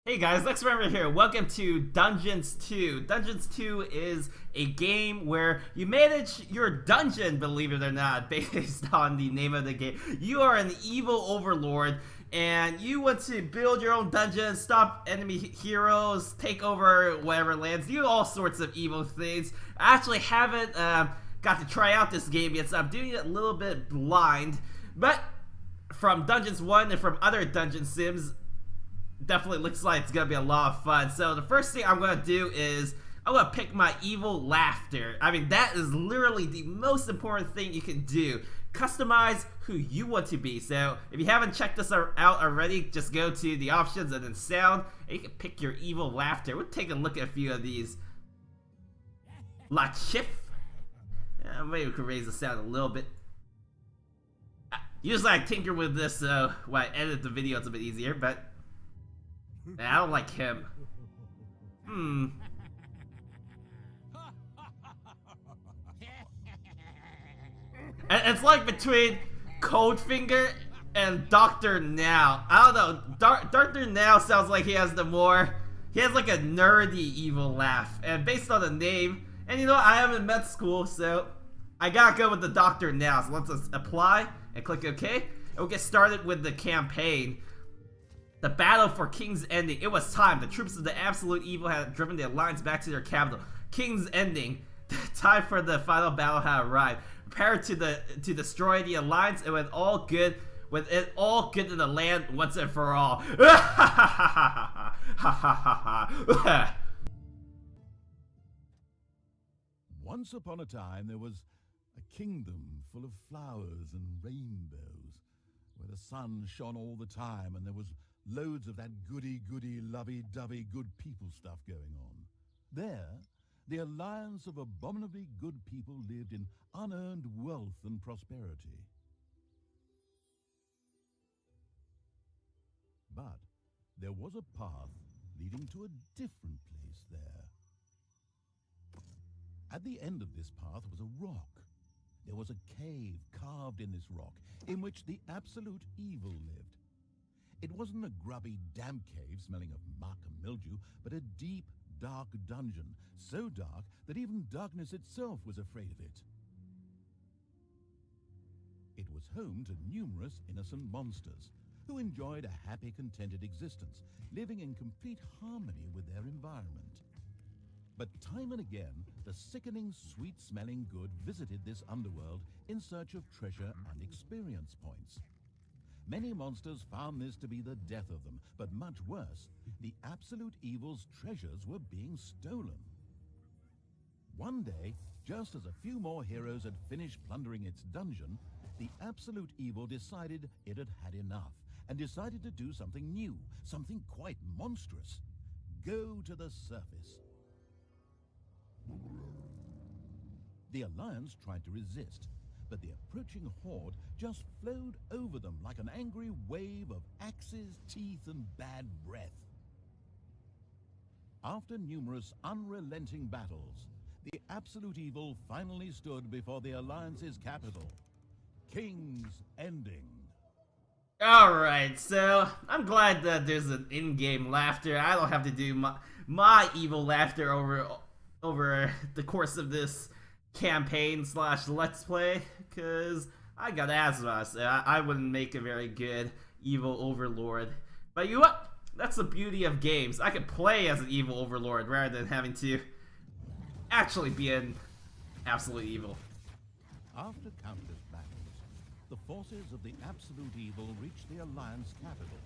Hey guys, Lex Remember here. Welcome to Dungeons 2. Dungeons 2 is a game where you manage your dungeon, believe it or not, based on the name of the game. You are an evil overlord, and you want to build your own dungeon, stop enemy heroes, take over whatever lands, do all sorts of evil things. I actually haven't got to try out this game yet, so I'm doing it a little bit blind. But from Dungeons 1 and from other dungeon sims, definitely looks like it's gonna be a lot of fun. So the first thing I'm gonna do is I'm gonna pick my evil laughter. I mean, that is literally the most important thing you can do. Customize who you want to be. So if you haven't checked this out already, just go to the options and then sound, and you can pick your evil laughter. We'll take a look at a few of these. La Chif. Maybe we can raise the sound a little bit. Usually I tinker with this when I edit the video, it's a bit easier, but I don't like him. It's like between Coldfinger and Dr. Now. I don't know. Dr. Now sounds like he has like a nerdy evil laugh. And based on the name, and you know, I am in med school, so I gotta go with the Dr. Now. So let's apply and click OK. And we'll get started with the campaign. The battle for King's Ending. It was time. The troops of the absolute evil had driven the Alliance back to their capital. King's Ending. The time for the final battle had arrived. Prepare to destroy the Alliance, and with all good in the land once and for all. Once upon a time there was a kingdom full of flowers and rainbows, where the sun shone all the time and there was loads of that goody-goody, lovey-dovey good people stuff going on. There, the alliance of abominably good people lived in unearned wealth and prosperity. But there was a path leading to a different place there. At the end of this path was a rock. There was a cave carved in this rock in which the absolute evil lived. It wasn't a grubby, damp cave smelling of muck and mildew, but a deep, dark dungeon, so dark that even darkness itself was afraid of it. It was home to numerous innocent monsters, who enjoyed a happy, contented existence, living in complete harmony with their environment. But time and again, the sickening, sweet-smelling good visited this underworld in search of treasure and experience points. Many monsters found this to be the death of them, but much worse, the absolute evil's treasures were being stolen. One day, just as a few more heroes had finished plundering its dungeon, the absolute evil decided it had had enough, and decided to do something new, something quite monstrous. Go to the surface. The Alliance tried to resist, but the approaching horde just flowed over them like an angry wave of axes, teeth, and bad breath. After numerous unrelenting battles, the absolute evil finally stood before the Alliance's capital, King's Ending. Alright, so I'm glad that there's an in-game laughter. I don't have to do my evil laughter over the course of this campaign / let's play, because I got asthma, so I wouldn't make a very good evil overlord. But you know what? That's the beauty of games. I could play as an evil overlord rather than having to actually be an absolute evil. After countless battles, the forces of the absolute evil reached the Alliance capital,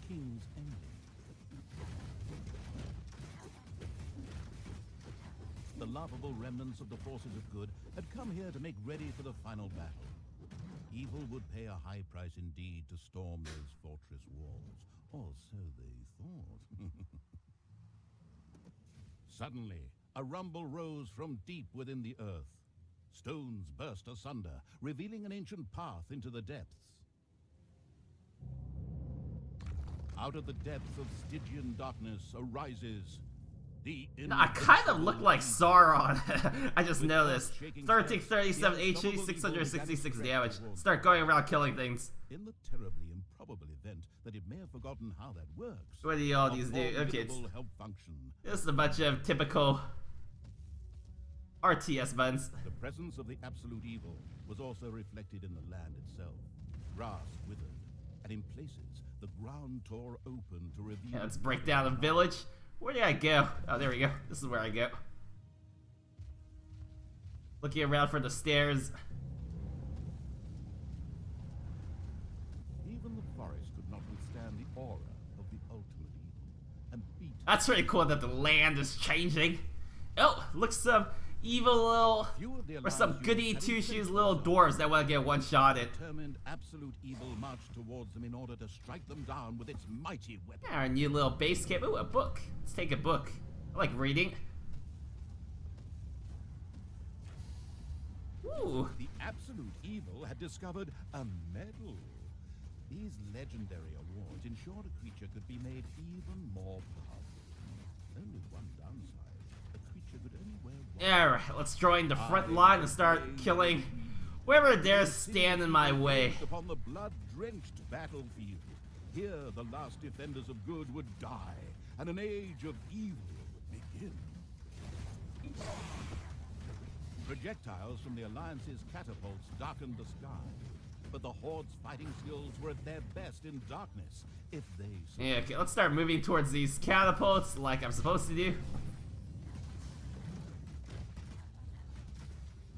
King's Ending. The laughable remnants of the forces of good had come here to make ready for the final battle. Evil would pay a high price indeed to storm those fortress walls, or so they thought. Suddenly, a rumble rose from deep within the earth. Stones burst asunder, revealing an ancient path into the depths. Out of the depths of Stygian darkness arises I kind of look like Sauron. I just noticed. 1337 HP, 666 damage. Start going around killing things. In the terribly improbable event that it may have forgotten how that works. What do all A these do? Okay, it's formidable help function. just a bunch of typical RTS buttons. The presence of the absolute evil was also reflected in the land itself. Grass withered, and in places, the ground tore open to reveal... Yeah, let's break down the village. Where did I go? Oh, there we go. This is where I go. Looking around for the stairs. Even the forest could not withstand the aura of the ultimate evil, and beat... That's pretty cool that the land is changing. Oh, looks some evil little, or some goody two-shoes little dwarves that want to get one-shotted. Determined absolute evil marched towards them in order to strike them down with its mighty weapon. Yeah, our new little base camp. Ooh, a book. Let's take a book. I like reading. Ooh. The absolute evil had discovered a medal. These legendary awards ensured a creature could be made even more powerful. Only one downside: a creature could only wear one. Alright, let's join the front line and start killing whoever dares stand in my way. Upon the blood-drenched battlefield, here the last defenders of good would die, and an age of evil would begin. Projectiles from the Alliance's catapults darkened the sky, but the Horde's fighting skills were at their best in darkness, if they... Yeah, okay, let's start moving towards these catapults like I'm supposed to do.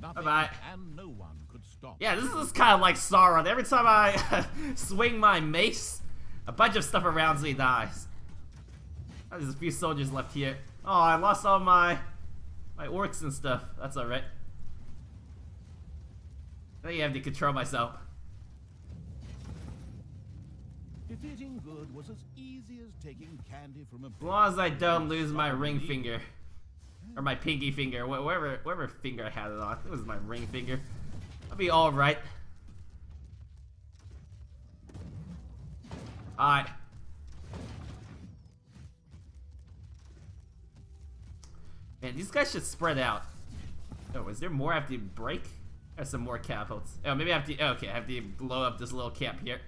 Nothing Bye-bye. and no one could stop. Yeah, this is kind of like Sauron. Every time I swing my mace, a bunch of stuff around me dies. Oh, there's a few soldiers left here. Oh, I lost all my orcs and stuff. That's alright. I think I have to control myself. Defeating good was as easy as taking candy from a... As long as I don't lose my ring finger. Or my pinky finger. Whatever finger I had it on. It was my ring finger. I'll be alright. Alright. Man, these guys should spread out. Oh, is there more I have to break? There's some more catapults. Oh, maybe I have to... Okay, I have to blow up this little camp here.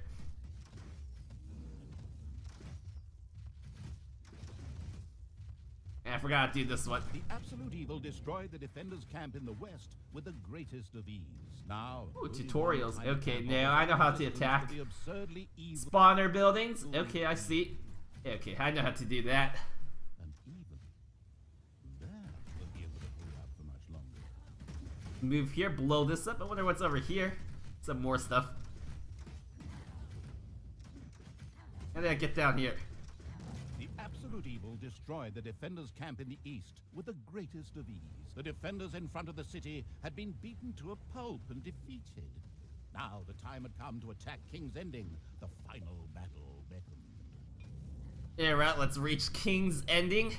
I forgot to do this one. The absolute evil destroyed the defenders' camp in the west with the greatest of ease. Now, Ooh, tutorials. Okay, now I know how to attack. the absurdly evil Spawner buildings. Okay, I see. Okay, I know how to do that. and even that will be able to hold out for much longer. Move here, blow this up. I wonder what's over here. Some more stuff. And then I get down here. The absolute evil destroyed the defenders' camp in the east with the greatest of ease. The defenders in front of the city had been beaten to a pulp and defeated. Now the time had come to attack King's Ending. The final battle beckoned. Yeah, right, let's reach King's Ending.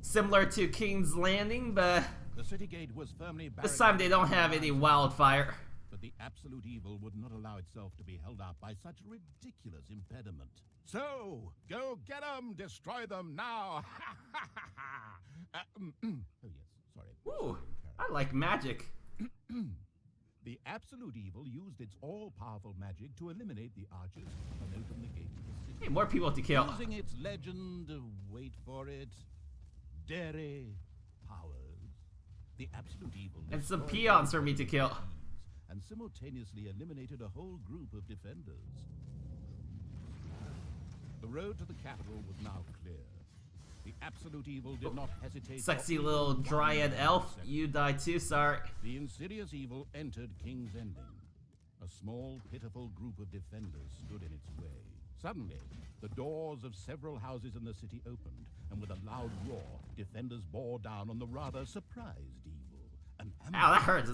Similar to King's Landing, but The city gate was firmly this time they don't have any wildfire. But the absolute evil would not allow itself to be held up by such ridiculous impediment. So, go get them! Destroy them now! Oh yes, sorry. Ooh, I like magic. The absolute evil used its all-powerful magic to eliminate the archers and open the gate to the city. Hey, more people to kill. Using its legend, wait for it, dairy powers, the absolute evil... And some destroyed peons them for me to kill. and simultaneously eliminated a whole group of defenders. The road to the capital was now clear. The absolute evil did not hesitate. Sexy for little even dryad 1 elf. second. You die too, sorry. The insidious evil entered King's Ending. A small, pitiful group of defenders stood in its way. Suddenly, the doors of several houses in the city opened, and with a loud roar, defenders bore down on the rather surprised evil. An Ow, that hurts.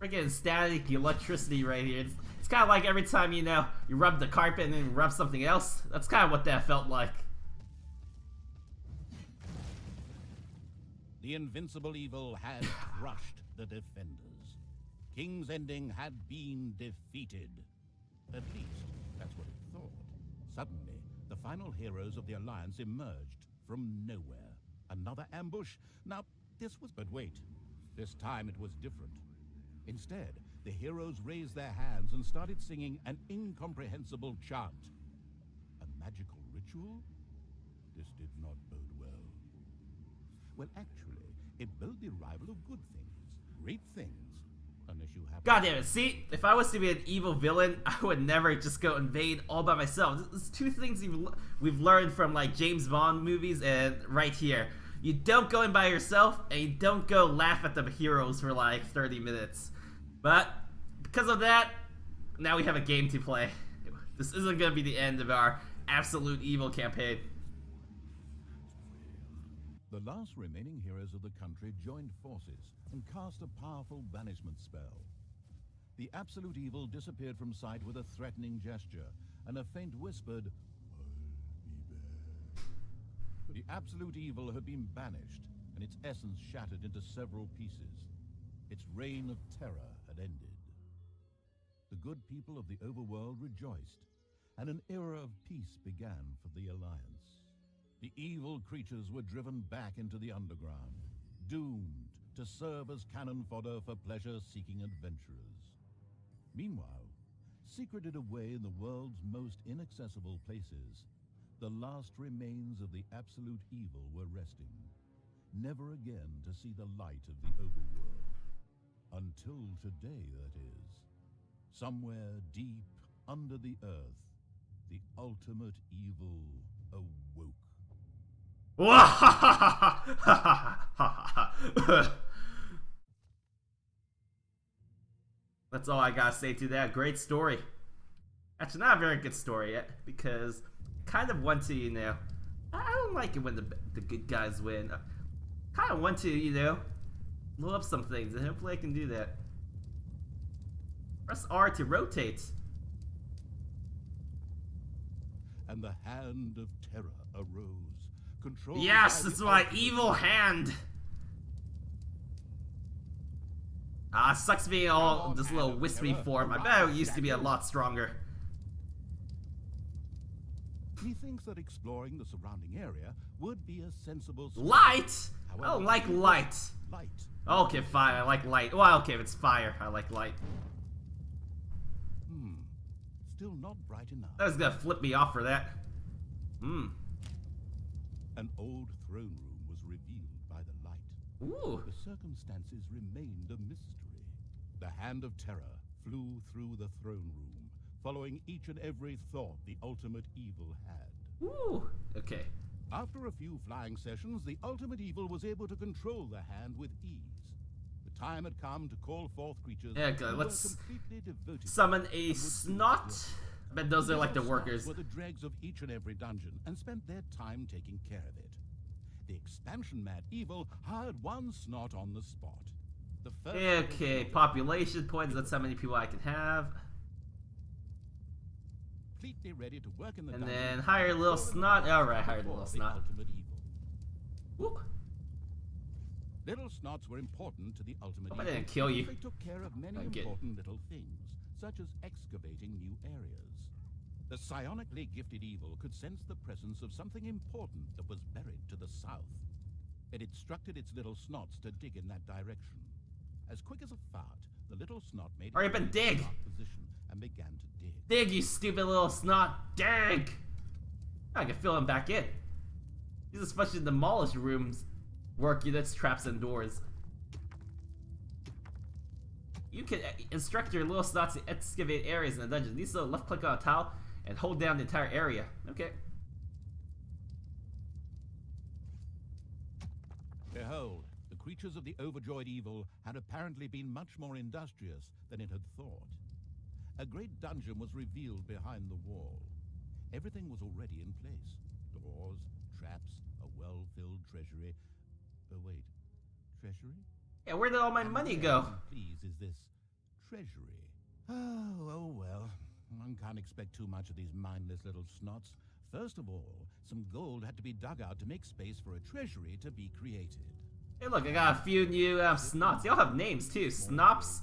Freaking static electricity right here. It's kind of like every time, you know, you rub the carpet and then rub something else. That's kind of what that felt like. The invincible evil had crushed the defenders. King's Ending had been defeated. At least, that's what it thought. Suddenly, the final heroes of the Alliance emerged from nowhere. Another ambush? Now, this was... But wait. This time it was different. Instead, the heroes raised their hands and started singing an incomprehensible chant. A magical ritual? This did not bode well. Well, actually, it bode the arrival of good things, great things, unless you have... God damn it, see? If I was to be an evil villain, I would never just go invade all by myself. There's two things we've learned from, like, James Bond movies and right here. You don't go in by yourself, and you don't go laugh at the heroes for, like, 30 minutes. But, because of that, now we have a game to play. This isn't going to be the end of our absolute evil campaign. The last remaining heroes of the country joined forces and cast a powerful banishment spell. The absolute evil disappeared from sight with a threatening gesture and a faint whispered, "I'll be there." The absolute evil had been banished and its essence shattered into several pieces. Its reign of terror had ended. The good people of the overworld rejoiced, and an era of peace began for the Alliance. The evil creatures were driven back into the underground, doomed to serve as cannon fodder for pleasure-seeking adventurers. Meanwhile, secreted away in the world's most inaccessible places, the last remains of the absolute evil were resting, never again to see the light of the overworld. Until today, that is. Somewhere deep under the earth, the ultimate evil awoke. That's all I gotta say to that. Great story. Actually, not a very good story yet, because I kind of want to, you know, I don't like it when the good guys win. I kind of want to, you know, blow up some things, and hopefully I can do that. Press R to rotate. And the hand of terror arose, controlled Yes, by it's the my ultimate evil hand. Sucks being all this little wispy form. I bet it used to be a lot stronger. He thinks that exploring the surrounding area would be a sensible solution. Light? I However, don't like light. Light. Okay, fine. I like light. Well, okay, if it's fire, I like light. Still not bright enough. That was gonna flip me off for that. An old throne room was revealed by the light. Ooh. The circumstances remained a mystery. The hand of terror flew through the throne room, following each and every thought the ultimate evil had. Ooh. Okay. After a few flying sessions, the ultimate evil was able to control the hand with ease. The time had come to call forth creatures Yeah, okay, who were let's completely devoted summon to a and would do snot. good. I bet those are like the Snots workers. were the dregs of each and every dungeon and spent their time taking care of it. The expansion-mad evil hired one snot on the spot. The first Okay, population points. That's how many people I can have. completely ready to work in the And dungeon then hire a little snot. Alright, hire a before little the snot. ultimate evil. Whoop. Little snots were important to the ultimate Hope I evil. didn't kill you. They took care of many I'm good. important little things, such as excavating new areas. The psionically gifted evil could sense the presence of something important that was buried to the south. It instructed its little snots to dig in that direction. As quick as a fart, the little snot made Hurry up and dig! position and began to dig. Dig, you stupid little snot. Dig! I can fill him back in. These especially demolished rooms work units, traps, and doors. You can instruct your little snots to excavate areas in the dungeon. These little left click on a tile and hold down the entire area. Okay. Behold, the creatures of the overjoyed evil had apparently been much more industrious than it had thought. A great dungeon was revealed behind the wall. Everything was already in place. Doors, traps, a well-filled treasury. Oh wait, treasury? Yeah, where did all my And money where, go? please, is this treasury? Oh well. One can't expect too much of these mindless little snots. First of all, some gold had to be dug out to make space for a treasury to be created. Hey look, I got a few new snots. They all have names too. Snops,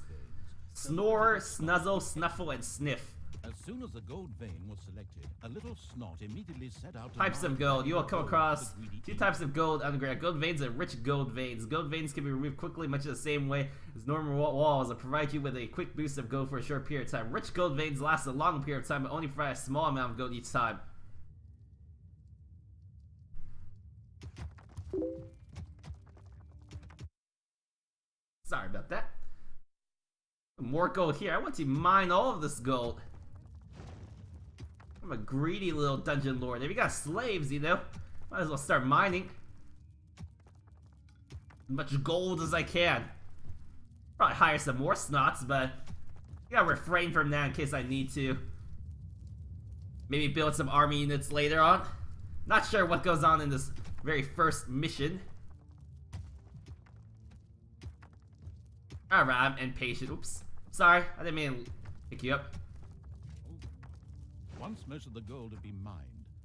Snore, Snuzzle, Snuffle, and Sniff. As soon as the gold vein was selected, a little snot immediately set out to Types of mark gold. You will the come gold across of the greedy 2 evil. types of gold underground. Gold veins and rich gold veins. Gold veins can be removed quickly, much the same way as normal walls, and provide you with a quick boost of gold for a short period of time. Rich gold veins last a long period of time, but only provide a small amount of gold each time. Sorry about that. More gold here. I want to mine all of this gold. I'm a greedy little dungeon lord. If you got slaves, you know, might as well start mining as much gold as I can. Probably hire some more snots, but I gotta refrain from that in case I need to. Maybe build some army units later on. Not sure what goes on in this very first mission. Alright, I'm impatient. Oops. Sorry, I didn't mean to pick you up. Once most of the gold had been mined,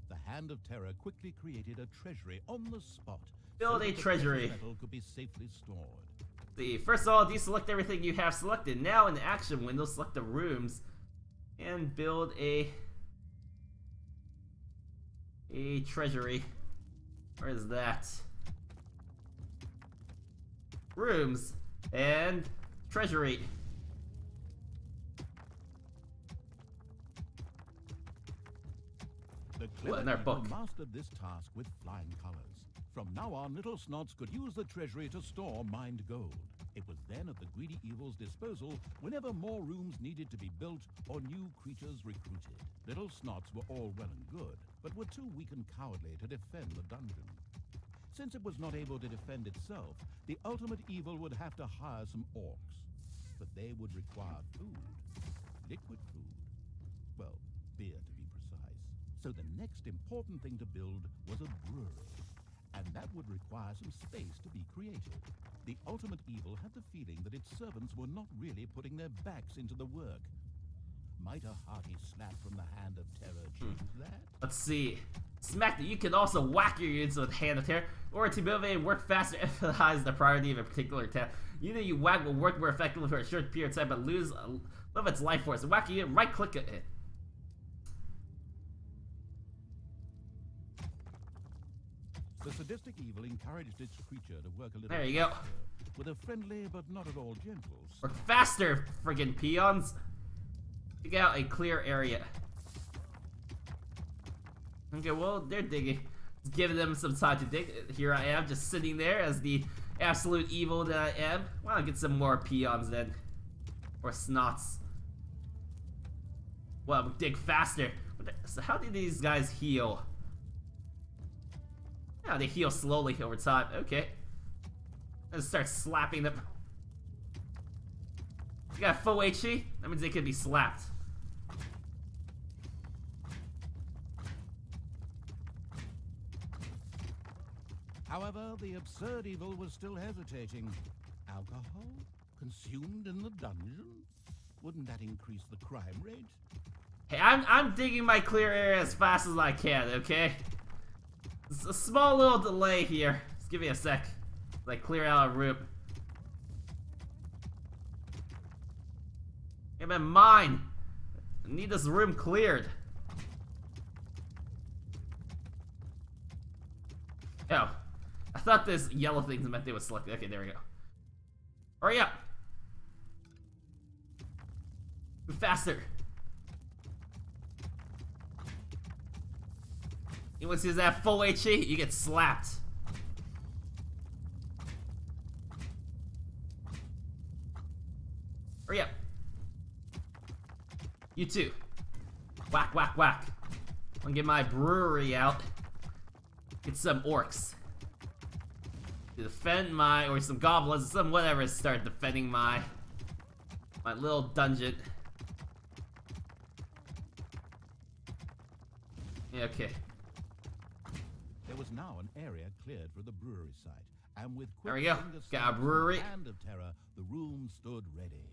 the Hand of Terror quickly created a treasury on the spot. Build a that the treasury. precious metal could be safely stored. See, first of all, deselect everything you have selected. Now in the action window, select the rooms and build a treasury. Where is that? Rooms and treasury. The What, clever in our people book? mastered this task with flying colors. From now on, little snots could use the treasury to store mined gold. It was then at the greedy evil's disposal whenever more rooms needed to be built or new creatures recruited. Little snots were all well and good, but were too weak and cowardly to defend the dungeon. Since it was not able to defend itself, the ultimate evil would have to hire some orcs. But they would require food. Liquid food. Well, beer to be precise. So the next important thing to build was a brewery. And that would require some space to be created. The ultimate evil had the feeling that its servants were not really putting their backs into the work. Might a hearty slap from the Hand of Terror change that? Let's see. Smack that you can also whack your units with Hand of Terror, or to motivate and work faster, emphasize the priority of a particular task. Unit you whack will work more effectively for a short period of time, but lose a little of its life force. Whack a unit, right click it. The sadistic evil encouraged its creature to work a little There you go. faster, with a friendly but not at all gentle Work faster, friggin' peons. Dig out a clear area. Okay, well, they're digging. Just giving them some time to dig. Here I am, just sitting there as the absolute evil that I am. Why not get some more peons then? Or snots. Well, dig faster. So how do these guys heal? Yeah, they heal slowly over time. Okay. Let's start slapping them. You got full HP? That means they could be slapped. However, the absurd evil was still hesitating. Alcohol? Consumed in the dungeon? Wouldn't that increase the crime rate? Hey, I'm digging my clear area as fast as I can, okay? It's a small little delay here. Just give me a sec. Like, clear out a room. Hey man, mine! I need this room cleared. Oh. I thought this yellow thing meant they would select it. Okay, there we go. Hurry up! Move faster! Anyone sees that full HE, you get slapped. Hurry up. You too. Whack, whack, whack. I'm gonna get my brewery out. Get some orcs. To defend my, or some goblins, some whatever, start defending my little dungeon. Yeah, okay. There was now an area cleared for the brewery site, and with quick There we go. finger Got a snaps from brewery. the Hand of Terror, the room stood ready.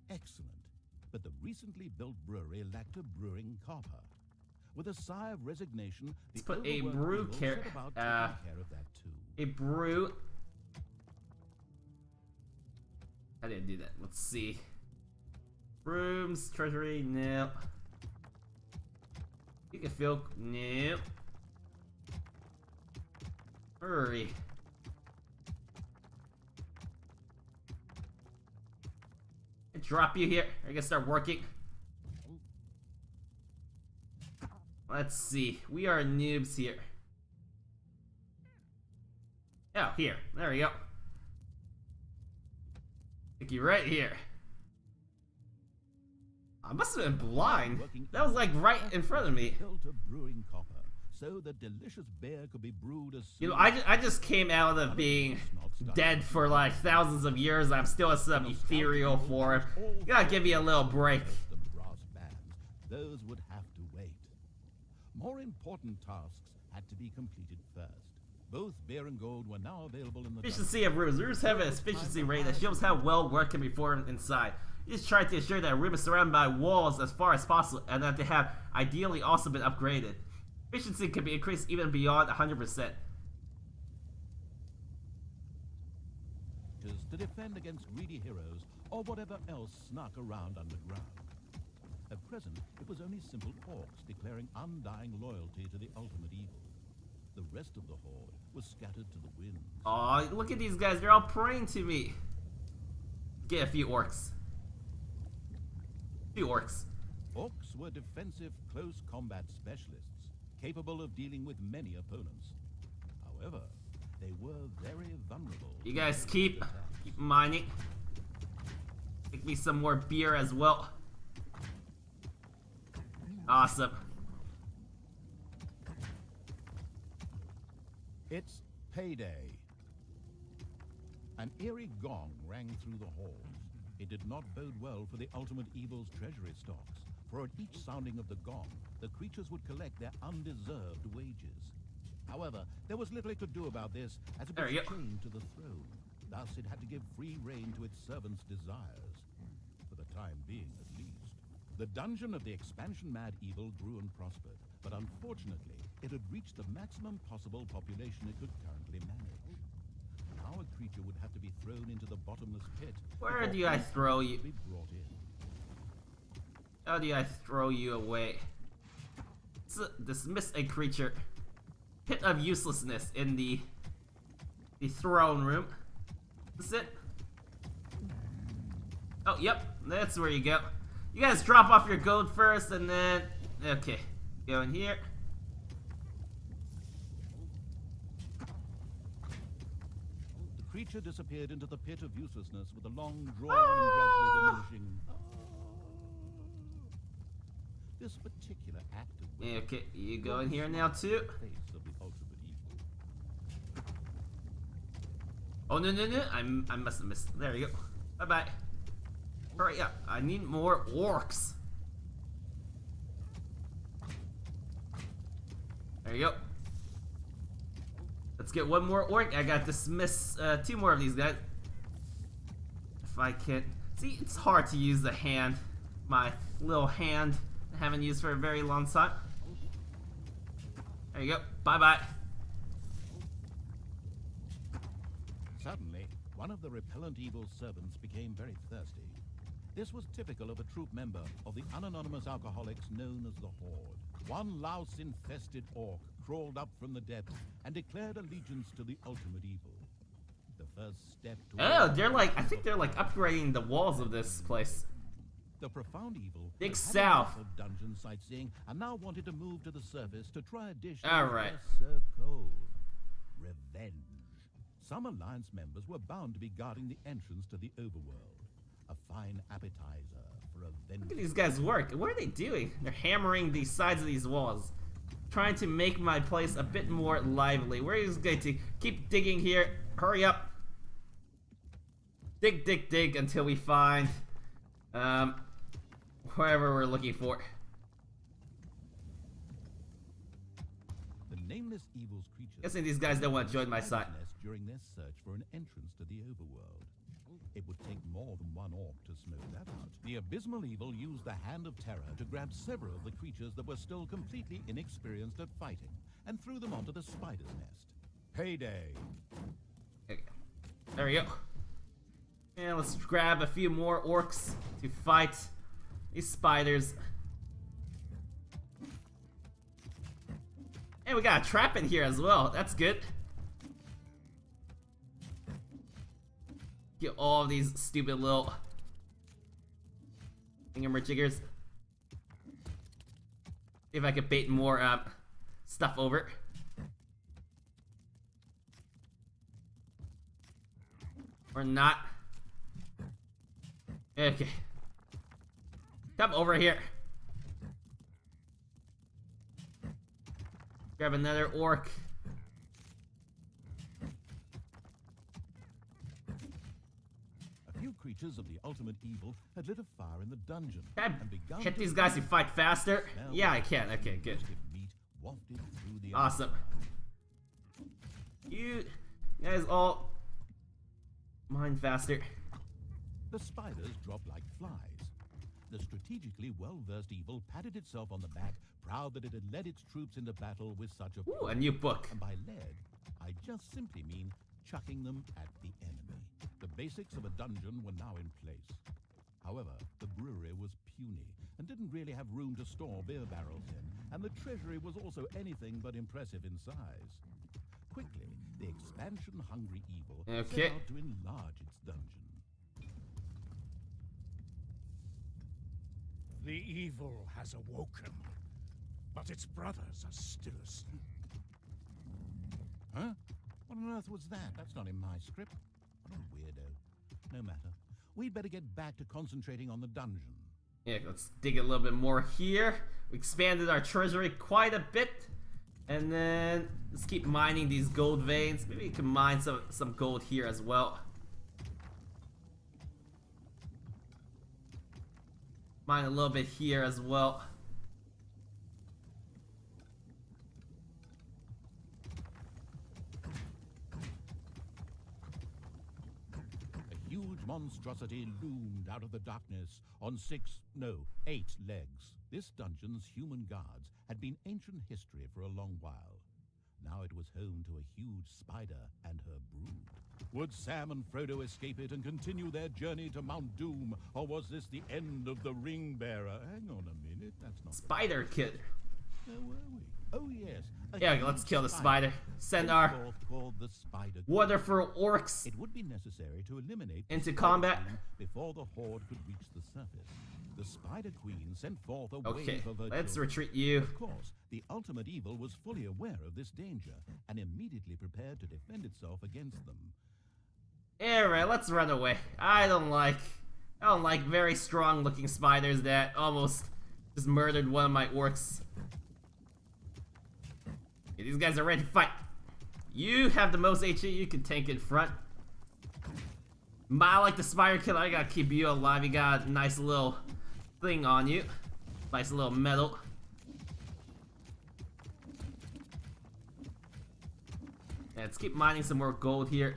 Excellent. But the recently built brewery lacked a brewing copper. With a sigh of resignation, the Let's put a overworked brew evil car- set about taking care of that too. A brew. I didn't do that. Let's see. Rooms, treasury, no. You can feel. Nope. Hurry. Drop you here. I can start working. Let's see. We are noobs here. Oh, here. There we go. Stick you right here. I must have been blind. That was like right in front of me. Filter brewing copper, so the delicious beer could be brewed as You know, I just came out of being dead for like thousands of years. I'm still in some ethereal form. You gotta give me a little break. The brass bands, those would have to wait. More important tasks had to be completed first. Both beer and gold were now available in the Efficiency of rooms. Rooms have an efficiency rate that shows how well work can be performed inside. You just try to ensure that a room is surrounded by walls as far as possible and that they have ideally also been upgraded. Efficiency can be increased even beyond 100%. To defend against greedy heroes or whatever else snuck around underground. At present, it was only simple orcs declaring undying loyalty to the ultimate evil. The rest of the horde was scattered to the winds. Aw, look at these guys. They're all praying to me. Get a few orcs. Few orcs. Orcs were defensive close combat specialists, capable of dealing with many opponents. However, they were very vulnerable. You guys keep mining. Make me some more beer as well. Awesome. It's payday. An eerie gong rang through the halls. It did not bode well for the ultimate evil's treasury stocks, for at each sounding of the gong, the creatures would collect their undeserved wages. However, there was little it could do about this, as it was chained to the throne. Thus, it had to give free rein to its servants' desires. For the time being, at least. The dungeon of the expansion-mad evil grew and prospered, but unfortunately, it had reached the maximum possible population it could currently manage. Now a creature would have to be thrown into the bottomless pit. Where do I throw you? Be brought in. How do I throw you away? Dismiss a creature. Pit of uselessness in the throne room. Is this it? Oh, yep. That's where you go. You guys drop off your gold first and then... Okay. Go in here. The creature disappeared into the pit of uselessness with a long, drawn, and gradually diminishing... This particular act of... Okay, you go in here now too. Face of the ultimate evil. Oh, no. I must have missed. There you go. Bye-bye. Hurry up. I need more orcs. There you go. Let's get one more orc. I gotta dismiss 2 more of these guys. If I can... See, it's hard to use the hand. My little hand I haven't used for a very long time. There you go. Bye-bye. Suddenly, one of the repellent evil's servants became very thirsty. This was typical of a troop member of the unanonymous alcoholics known as the Horde. One louse-infested orc crawled up from the depths and declared allegiance to the ultimate evil. The first step to... Oh, they're like... I think they're like upgrading the walls of this place. The profound evil Dig had south. enough of dungeon sightseeing and now wanted to move to the surface to try a dish All that was right. best served cold. Revenge. Some Alliance members were bound to be guarding the entrance to the overworld. A fine appetizer for a Look at vengeful... these guys work. What are they doing? They're hammering the sides of these walls. Trying to make my place a bit more lively. We're just going to keep digging here. Hurry up. Dig until we find wherever we're looking for. The nameless evil's creatures... Guessing these guys don't want to join my side. ...during their search for an entrance to the overworld. It would take more than one orc to smoke that out. The abysmal evil used the Hand of Terror to grab several of the creatures that were still completely inexperienced at fighting and threw them onto the spider's nest. Payday! There we go. And let's grab a few more orcs to fight these spiders. Hey, we got a trap in here as well. That's good. Get all of these stupid little thingamajigers. See if I could bait more stuff over. Or not. Okay. Come over here. Grab another orc. A few creatures of the ultimate evil had lit a fire in the dungeon Can and I begun hit to these guys who smell fight faster? the Yeah, I can. Okay, good. roasted meat wafted through the Awesome. air. You guys all mine faster. The spiders dropped like flies. The strategically well-versed evil patted itself on the back, proud that it had led its troops into battle with such a Ooh, a new book. And by led, I just simply mean chucking them at the enemy. The basics of a dungeon were now in place. However, the brewery was puny and didn't really have room to store beer barrels in, and the treasury was also anything but impressive in size. Quickly, the expansion-hungry evil Okay. set out to enlarge its dungeon. The evil has awoken, but its brothers are still asleep. Huh? What on earth was that? That's not in my script. What a weirdo. No matter. We'd better get back to concentrating on the dungeon. Yeah, let's dig a little bit more here. We expanded our treasury quite a bit. And then let's keep mining these gold veins. Maybe we can mine some gold here as well. Mine a little bit here as well. A huge monstrosity loomed out of the darkness on 8 legs. This dungeon's human guards had been ancient history for a long while. Now it was home to a huge spider and her brood. Would Sam and Frodo escape it and continue their journey to Mount Doom, or was this the end of the ring bearer? Hang on a minute, that's not Spider kid. Where were we? Oh yes. a Yeah, huge let's kill the spider. Send our henceforth called the Spider Queen. wonderful orcs It would be necessary to eliminate the into Spider combat. Queen before the horde could reach the surface. The Spider Queen sent forth a Okay, wave of her let's children. retreat you. Of course, the ultimate evil was fully aware of this danger and immediately prepared to defend itself against them. Alright, let's run away. I don't like very strong looking spiders that almost just murdered one of my orcs. Okay, these guys are ready to fight. You have the most HE, you can tank in front. I like the spider killer, I gotta keep you alive. You got a nice little thing on you. Nice little medal. Yeah, let's keep mining some more gold here.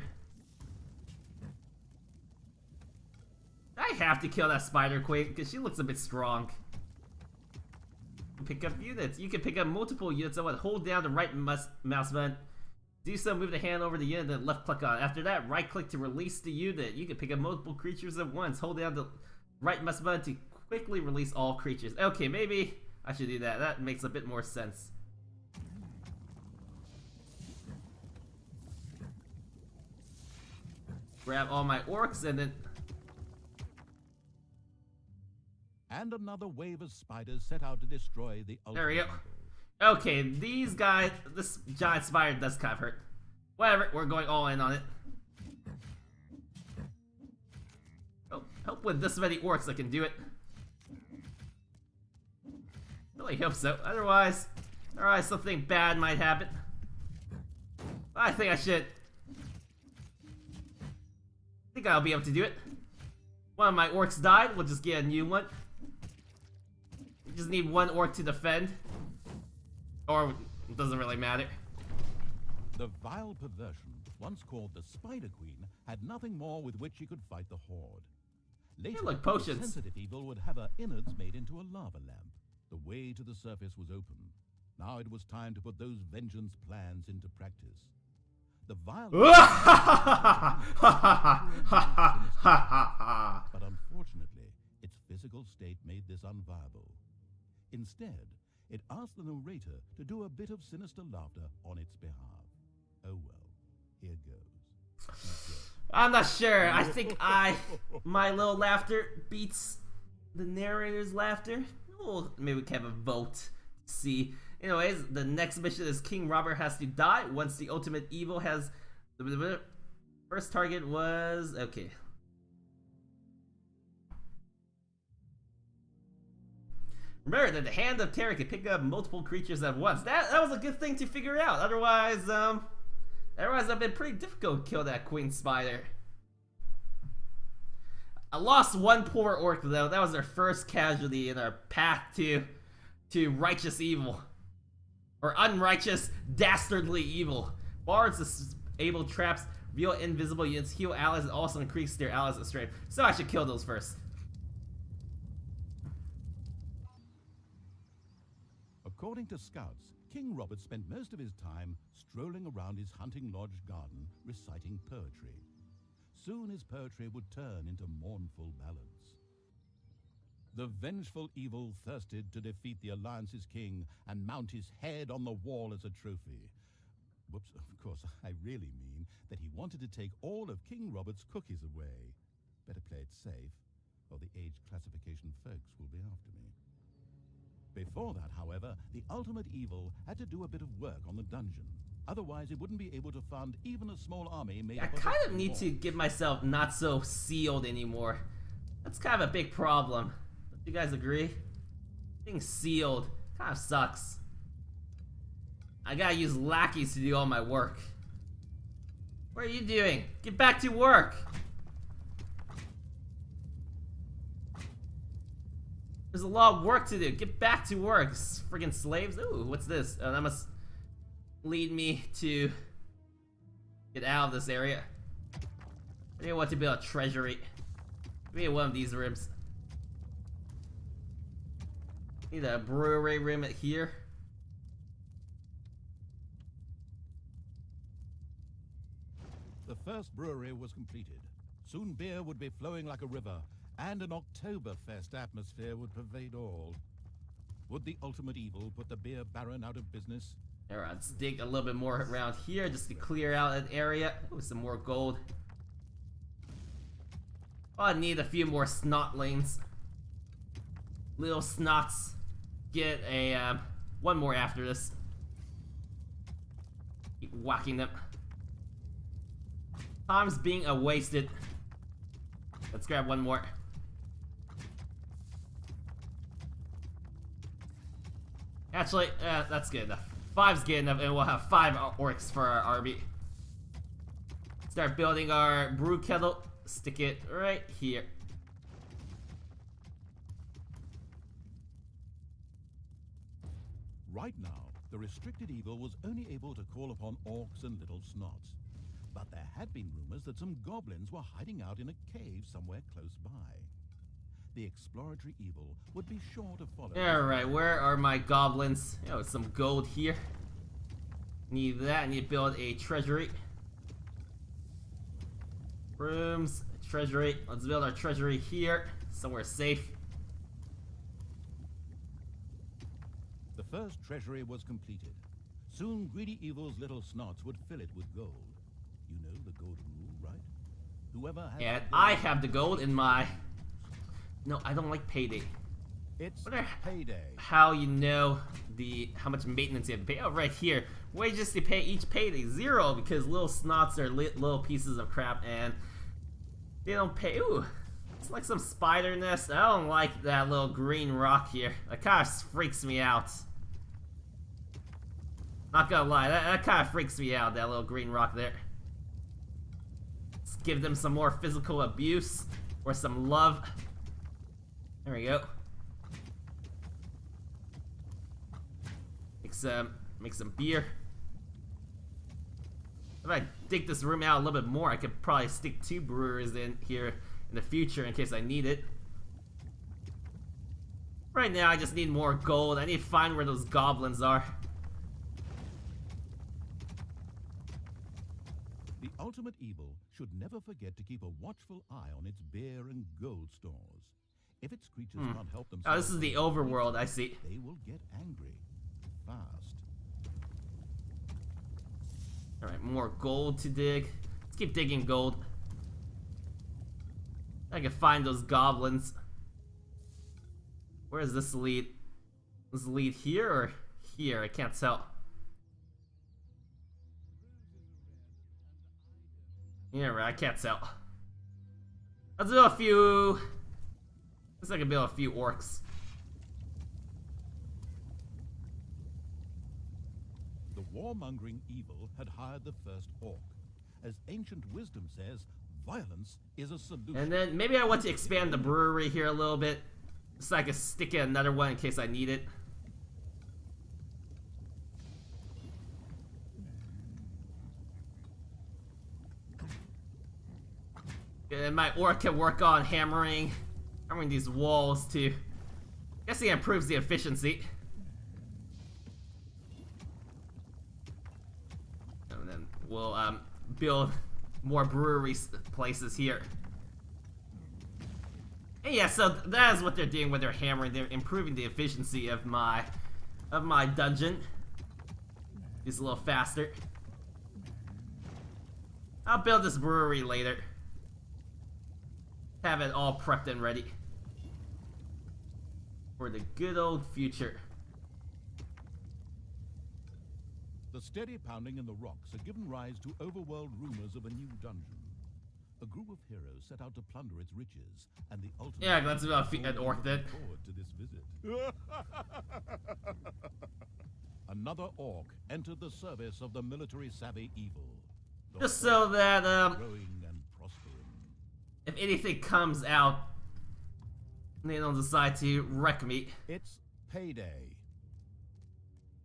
I have to kill that spider queen because she looks a bit strong. Pick up units. You can pick up multiple units at once. Hold down the right mouse button. Do so, move the hand over the unit, then left click on it. After that, right click to release the unit. You can pick up multiple creatures at once. Hold down the right mouse button to quickly release all creatures. Okay, maybe I should do that. That makes a bit more sense. Grab all my orcs and then... And another wave of spiders set out to destroy the ultimate There we go. evil. Okay, these guys, this giant spider does kind of hurt. Whatever, we're going all in on it. Oh, help with this many orcs, I can do it. Really hope so. Otherwise, something bad might happen. I think I should. I think I'll be able to do it. One of my orcs died, we'll just get a new one. We just need one orc to defend. Or, it doesn't really matter. The vile perversion, once called the Spider Queen, had nothing more with which she could fight the horde. Later, like the potions. sensitive evil would have her innards made into a lava lamp. The way to the surface was open. Now it was time to put those vengeance plans into practice. The vile... But unfortunately, its physical state made this unviable. Instead, it asked the narrator to do a bit of sinister laughter on its behalf. Oh well, here goes. I'm not sure. I think my little laughter beats the narrator's laughter. Well, maybe we can have a vote to see. Anyways, the next mission is King Robert has to die once the ultimate evil has... First target was... Okay. Remember that the Hand of Terror can pick up multiple creatures at once. That was a good thing to figure out. Otherwise, it'd been pretty difficult to kill that Queen Spider. I lost one poor orc though. That was our first casualty in our path to righteous evil. Or unrighteous, dastardly evil. Bards disable traps, reveal invisible units, heal allies, and also increase their allies' strength. So I should kill those first. According to scouts, King Robert spent most of his time strolling around his hunting lodge garden reciting poetry. Soon his poetry would turn into mournful ballads. The vengeful evil thirsted to defeat the Alliance's king and mount his head on the wall as a trophy. Whoops, of course, I really mean that he wanted to take all of King Robert's cookies away. Better play it safe, or the age classification folks will be after me. Before that, however, the ultimate evil had to do a bit of work on the dungeon. Otherwise, it wouldn't be able to fund even a small army made I up of... kind of need to get myself not so sealed anymore. That's kind of a big problem. Don't you guys agree? Being sealed kind of sucks. I gotta use lackeys to do all my work. What are you doing? Get back to work! There's a lot of work to do. Get back to work, friggin' slaves. Ooh, what's this? Oh, that must lead me to get out of this area. Maybe I want to build a treasury. Maybe one of these rooms. Need a brewery room here. The first brewery was completed. Soon beer would be flowing like a river, and an Oktoberfest atmosphere would pervade all. Would the ultimate evil put the beer baron out of business? Alright, let's dig a little bit more around here just to clear out an area. Ooh, some more gold. Oh, I need a few more snotlings. Little snots. Get a, one more after this. Keep whacking them. Time's being wasted. Let's grab one more. Actually, that's good enough. 5's good enough, and we'll have 5 orcs for our army. Start building our brew kettle. Stick it right here. Right now, the restricted evil was only able to call upon orcs and little snots. But there had been rumors that some goblins were hiding out in a cave somewhere close by. The exploratory evil would be sure to follow. Alright, where are my goblins? Oh, some gold here. Need that. I need to build a treasury. Rooms, treasury. Let's build our treasury here. Somewhere safe. The first treasury was completed. Soon greedy evil's little snots would fill it with gold. You know the golden rule, right? Whoever has And the I gold- have the gold in my... No, I don't like payday. It's What are- payday. How you know how much maintenance you have to pay? Oh, right here. Wages to pay each payday 0 because little snots are little pieces of crap and they don't pay. Ooh, it's like some spider nest. I don't like that little green rock here. That kind of freaks me out. Not gonna lie, that kind of freaks me out. That little green rock there. Let's give them some more physical abuse or some love. There we go. Make some beer. If I dig this room out a little bit more, I could probably stick 2 brewers in here in the future in case I need it. Right now, I just need more gold. I need to find where those goblins are. The ultimate evil should never forget to keep a watchful eye on its beer and gold stores. If its creatures can't help themselves, Oh, this is the overworld, I see. they will get angry fast. Alright, more gold to dig. Let's keep digging gold. I can find those goblins. Where does this lead? Does this lead here or here? I can't tell. Yeah, right, I can't tell. Let's do a few. Looks like I can build a few orcs. The warmongering evil had hired the first orc. As ancient wisdom says, violence is a solution. And then maybe I want to expand the brewery here a little bit, so I can stick in another one in case I need it. And my orc can work on hammering these walls too. Guess it improves the efficiency. And then we'll build more brewery places here. And yeah, so that is what they're doing with their hammering. They're improving the efficiency of my dungeon. Just a little faster. I'll build this brewery later. Have it all prepped and ready for the good old future. The steady pounding in the rocks had given rise to overworld rumors of a new dungeon. A group of heroes set out to plunder its riches, and the ultimate... Yeah, let's about an orc then. forward to this visit. Another orc entered the service of the military-savvy evil. The Just so that growing and prospering. if anything comes out, they don't decide to wreck me. It's payday.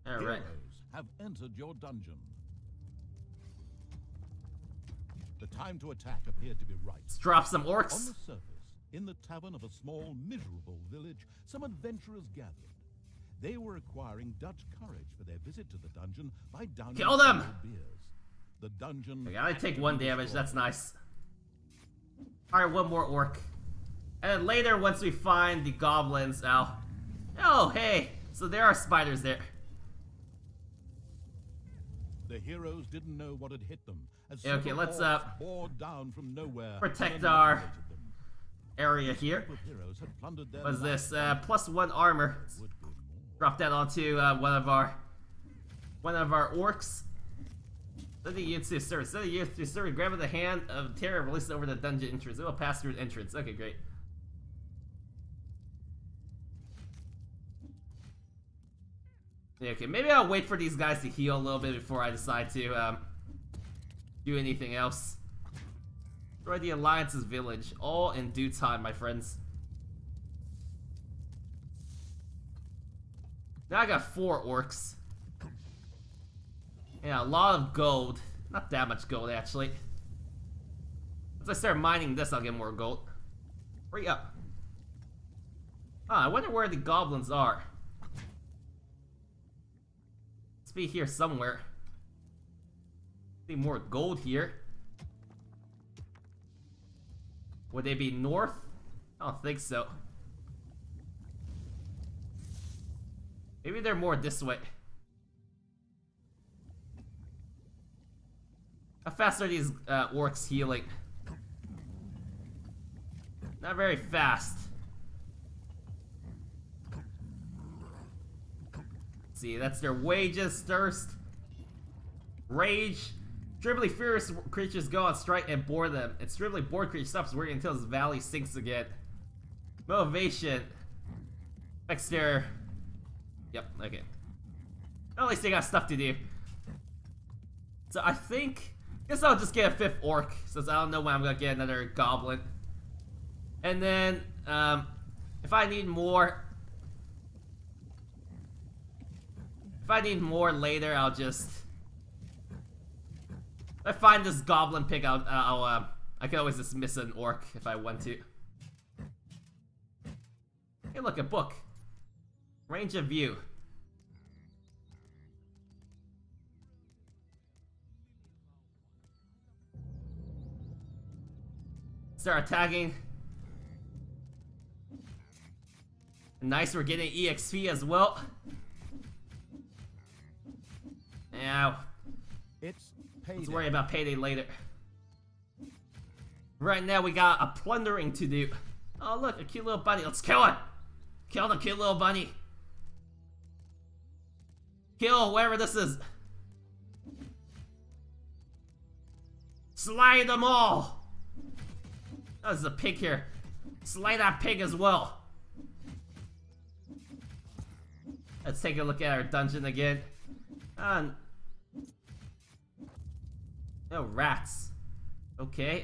Alright. Heroes have entered your dungeon. The time to attack appeared to be right. Let's drop some On orcs. the surface, in the tavern of a small, miserable village, some adventurers gathered. They were acquiring Dutch courage for their visit to the dungeon by downing Kill them! several beers. The dungeon... Okay, I take 1 damage, that's nice. Alright, one more orc. And then later, once we find the goblins, oh, hey! So there are spiders there. The heroes didn't know what had hit them. As Yeah, okay, several let's, orcs poured down from nowhere protect and our annihilated them. area A here. group of heroes had plundered their What's lives. this? +1 armor. Would be more. Drop that onto one of our orcs. Send the youth to serve. Send the youth to serve. Grab the hand of terror and release it over the dungeon entrance. It will pass through the entrance. Okay, great. Yeah, okay, maybe I'll wait for these guys to heal a little bit before I decide to do anything else. Destroy the Alliance's village, all in due time, my friends. Now I got 4 orcs. Yeah, a lot of gold. Not that much gold, actually. Once I start mining this, I'll get more gold. Hurry up. I wonder where the goblins are. Let's be here somewhere. See more gold here. Would they be north? I don't think so. Maybe they're more this way. How fast are these orcs healing? Not very fast. See, that's their wages, thirst, rage. Extremely furious creatures go on strike and bore them. Extremely bored creature stops working until his valley sinks again. Motivation. Exterior. Yep, okay. At least they got stuff to do. So I guess I'll just get a 5th orc, since I don't know when I'm gonna get another goblin. And then, if I need more later, I'll just... If I find this goblin pick, I can always dismiss an orc if I want to. Hey, look, a book. Range of view. Start attacking. Nice, we're getting EXP as well. Now, It's payday. let's worry about payday later. Right now, we got a plundering to do. Oh, look, a cute little bunny. Let's kill it. Kill the cute little bunny. Kill whoever this is. Slay them all. Oh, there's a pig here. Slay that pig as well. Let's take a look at our dungeon again. Oh, rats. Okay,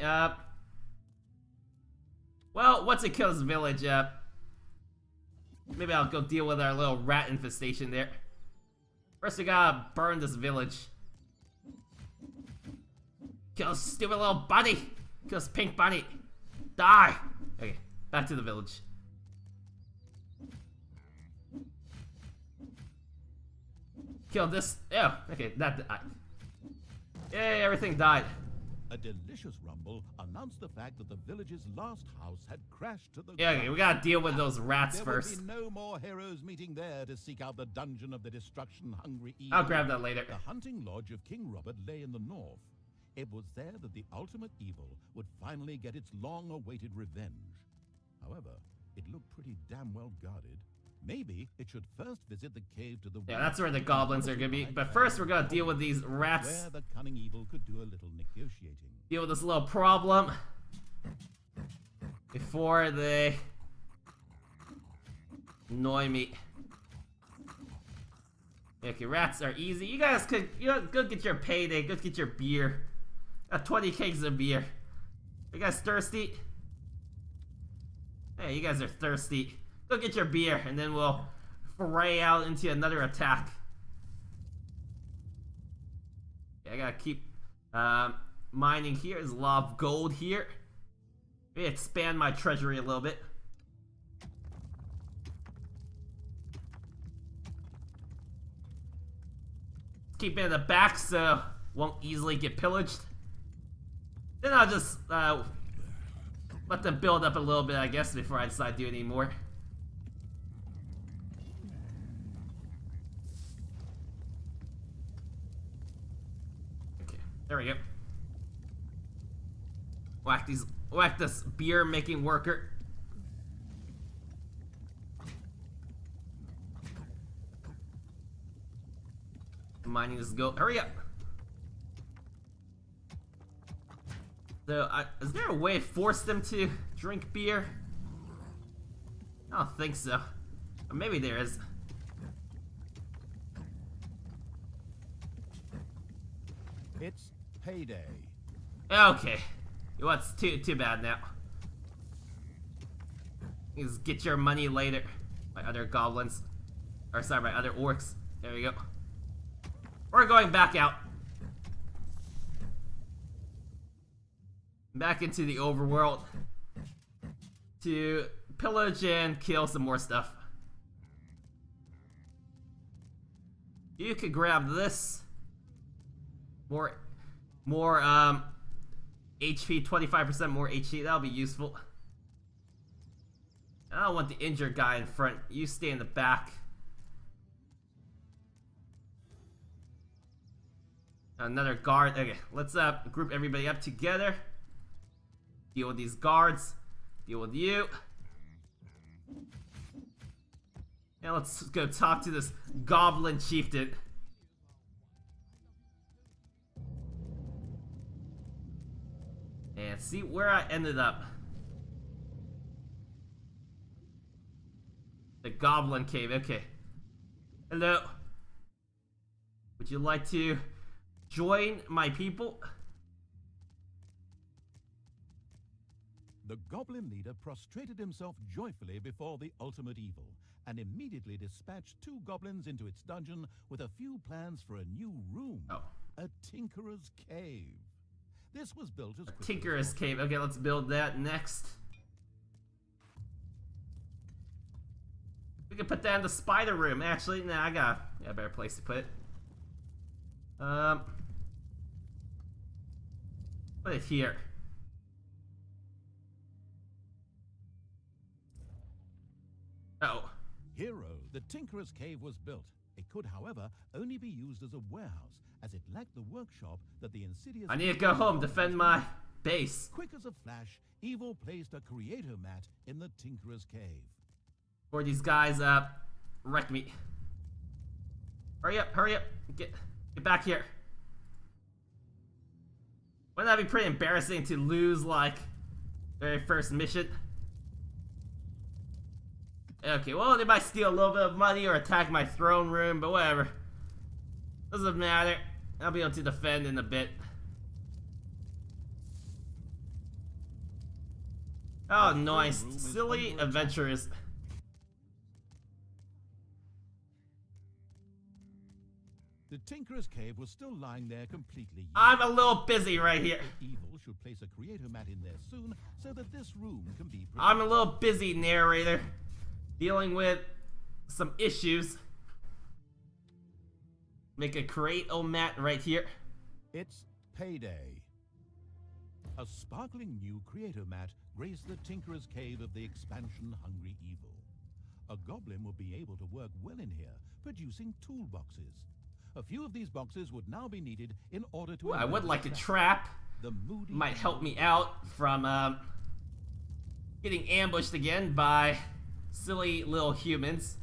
well, once it kills the village, maybe I'll go deal with our little rat infestation there. First, we gotta burn this village. Kill this stupid little bunny! Kill this pink bunny! Die! Okay, back to the village. Kill this. Oh, okay, that died. Yay, everything died. A delicious rumble announced the fact that the village's last house had crashed to the Yeah, okay, ground. we gotta deal with those rats There first. will be no more heroes meeting there to seek out the dungeon of the destruction-hungry evil. I'll grab that later. The hunting lodge of King Robert lay in the north. It was there that the ultimate evil would finally get its long-awaited revenge. However, it looked pretty damn well guarded. Maybe it should first visit the cave to the Yeah, west. that's where the goblins are gonna be. But first, we're gonna deal with these rats. Where the cunning evil could do a little negotiating. Deal with this little problem before they annoy me. Okay, rats are easy. You guys could, go get your payday. Go get your beer. Got 20 kegs of beer. You guys thirsty? Hey, you guys are thirsty. Go get your beer, and then we'll foray out into another attack. Okay, I gotta keep mining here. There's a lot of gold here. Maybe expand my treasury a little bit. Keep it in the back so won't easily get pillaged. Then I'll just let them build up a little bit, I guess, before I decide to do any more. Okay, there we go. Whack this beer making worker. Mining this gold. Hurry up! So, is there a way to force them to drink beer? I don't think so. Or maybe there is. It's payday. Okay. Well, it's too bad now. Just get your money later. My other goblins. Or sorry, my other orcs. There we go. We're going back out. Back into the overworld. To pillage and kill some more stuff. You could grab this. More HP, 25% more HP, that'll be useful. I don't want the injured guy in front. You stay in the back. Another guard. Okay, let's group everybody up together. Deal with these guards. Deal with you. And let's go talk to this goblin chieftain. And see where I ended up. The goblin cave, okay. Hello. Would you like to join my people? The goblin leader prostrated himself joyfully before the ultimate evil and immediately dispatched 2 goblins into its dungeon with a few plans for a new room. Oh. A tinkerer's cave. This was built as quickly as Tinkerer's possible. cave. Okay, let's build that next. We can put that in the spider room. Actually, nah, I got a better place to put it. Put it here. Oh, The Tinkerer's Cave was built. It could, however, only be used as a warehouse, as it lacked the workshop that the insidious... I need to go home, defend my base. Quick as a flash, Evil placed a creator mat in the Tinkerer's Cave. Before these guys, wreck me. Hurry up, get back here. Wouldn't that be pretty embarrassing to lose, like, very first mission? Okay, well, they might steal a little bit of money or attack my throne room, but whatever. Doesn't matter. I'll be able to defend in a bit. Oh, nice. Silly adventurers. The Tinkerer's Cave was still lying there completely useless. I'm a little busy right here. Evil should place a creator mat in there soon, so that this room can be... I'm a little busy, narrator. Dealing with some issues. Make a create-o-mat right here. It's payday. A sparkling new creator mat graced the Tinkerer's Cave of the expansion-hungry Evil. A goblin would be able to work well in here, producing toolboxes. A few of these boxes would now be needed in order to... Ooh, I would like a trap. The moody Might help me out from getting ambushed again by silly little humans.